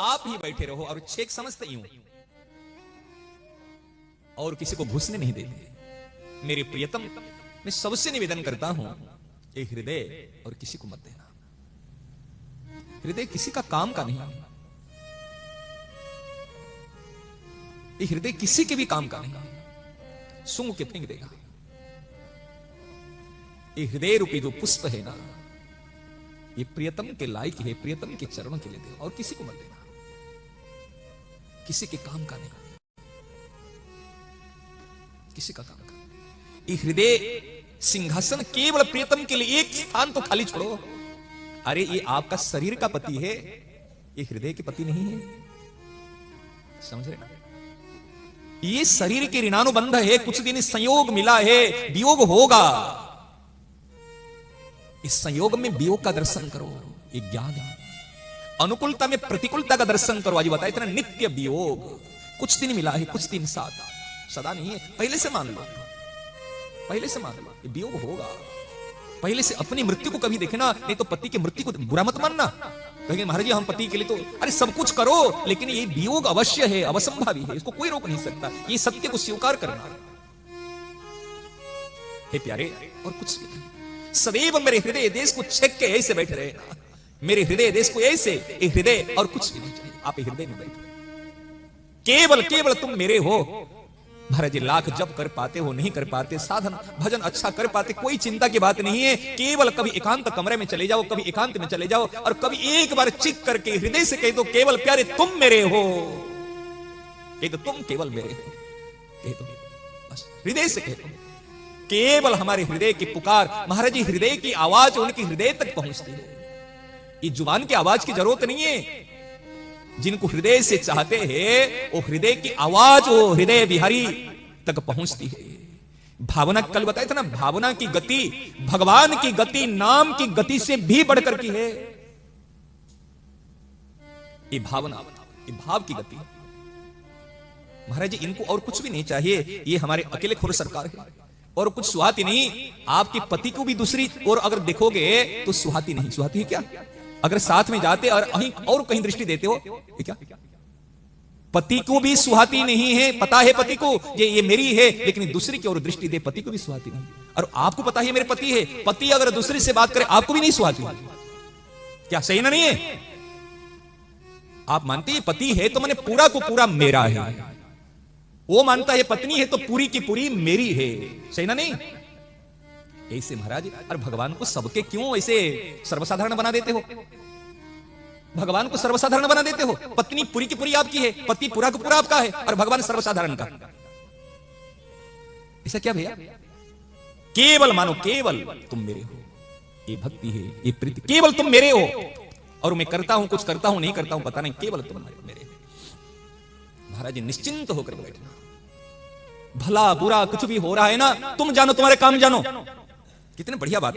आप ही बैठे रहो और छेक समझते यूं और किसी को घुसने नहीं देते। मेरे प्रियतम, मैं सबसे निवेदन करता हूं, ये हृदय और किसी को मत देना। हृदय किसी का काम का नहीं, ये हृदय किसी के भी काम का नहीं, सूंघ के फेंक देगा। ये हृदय रूपी जो पुष्प है ना, ये प्रियतम के लायक है, प्रियतम के चरणों के लिए दे और किसी को मत देना, किसी के काम का नहीं, किसी का काम का। ये हृदय सिंहासन केवल प्रियतम के लिए, एक स्थान तो खाली छोड़ो। अरे ये आपका शरीर का पति है, ये हृदय के पति नहीं है, समझ रहे ना? ये शरीर के ऋणानुबंध है, कुछ दिन संयोग मिला है, वियोग होगा। इस संयोग में वियोग का दर्शन करो, ये ज्ञान है। अनुकूलता में प्रतिकूलता का दर्शन करो। आज बताया था ना, नित्य वियोग। कुछ दिन मिला है, कुछ दिन साथ, सदा नहीं है। पहले से मान लो, पहले से मान लो, ये वियोग होगा। पहले से अपनी मृत्यु को कभी देखे ना, नहीं तो पति की मृत्यु को बुरा मत मानना। कहेंगे महाराज जी हम पति के लिए तो अरे सब कुछ करो, लेकिन ये वियोग अवश्य है, अवसंभावी है, इसको कोई रोक नहीं सकता। ये सत्य को स्वीकार करना है प्यारे, और कुछ नहीं। सदैव मेरे हृदय देश को छेक के ऐसे बैठे रहे ना, मेरे हृदय देश को ऐसे, एक हृदय और कुछ भी नहीं चाहिए। आप हृदय में बैठे, केवल केवल तुम मेरे हो। महाराज जी लाख जप कर पाते हो, नहीं कर पाते, साधन भजन अच्छा कर पाते, कोई चिंता की बात नहीं है। केवल कभी एकांत कमरे में चले जाओ, कभी एकांत में चले जाओ, और कभी एक बार चिक करके हृदय से कह दो, केवल प्यारे तुम मेरे हो, कह दो तुम केवल मेरे हो, कह दो बस, हृदय से कह दो। केवल हमारे हृदय की पुकार, महाराज जी हृदय की आवाज उनकी हृदय तक पहुंचती है। ये जुबान की आवाज की जरूरत नहीं है। जिनको हृदय से चाहते हैं, वो हृदय की आवाज, वो हृदय बिहारी तक पहुंचती है। भावना, कल बताया था ना, भावना की गति भगवान की गति, नाम की गति से भी बढ़कर की है। ये भावना, ये भाव की गति। महाराज जी इनको और कुछ भी नहीं चाहिए। ये हमारे अकेले खुद सरकार है, और कुछ सुहाती नहीं। आपके पति को भी दूसरी और अगर देखोगे तो सुहाती नहीं। सुहाती है क्या? अगर साथ में जाते और कहीं दृष्टि देते हो, ये क्या? पति को भी सुहाती नहीं है। पता है पति को ये मेरी है, लेकिन दूसरी की ओर दृष्टि दे, पति को भी सुहाती नहीं। और आपको पता है मेरे पति है, पति अगर दूसरी से बात करे आपको भी नहीं सुहाती। क्या सही ना नहीं है? आप मानते हैं पति है तो मैंने पूरा को पूरा मेरा है, वो मानता है पत्नी है तो पूरी की पूरी मेरी है। सही ना नहीं? ऐसे महाराज, और भगवान को सबके क्यों ऐसे सर्वसाधारण बना देते हो? भगवान को सर्वसाधारण बना देते हो। पत्नी पूरी की पूरी आपकी है, पति पूरा का पूरा आपका है, और भगवान सर्वसाधारण का। ऐसा क्या भैया? केवल मानो, केवल तुम मेरे हो, ये भक्ति है, ये प्रीति। केवल तुम मेरे हो, और मैं करता हूं, कुछ करता हूं, नहीं करता हूं, पता नहीं, केवल तुम मेरे। महाराज निश्चिंत होकर बैठना। भला बुरा कुछ भी हो रहा है ना, तुम जानो, तुम्हारे काम जानो। कितनी बढ़िया बात।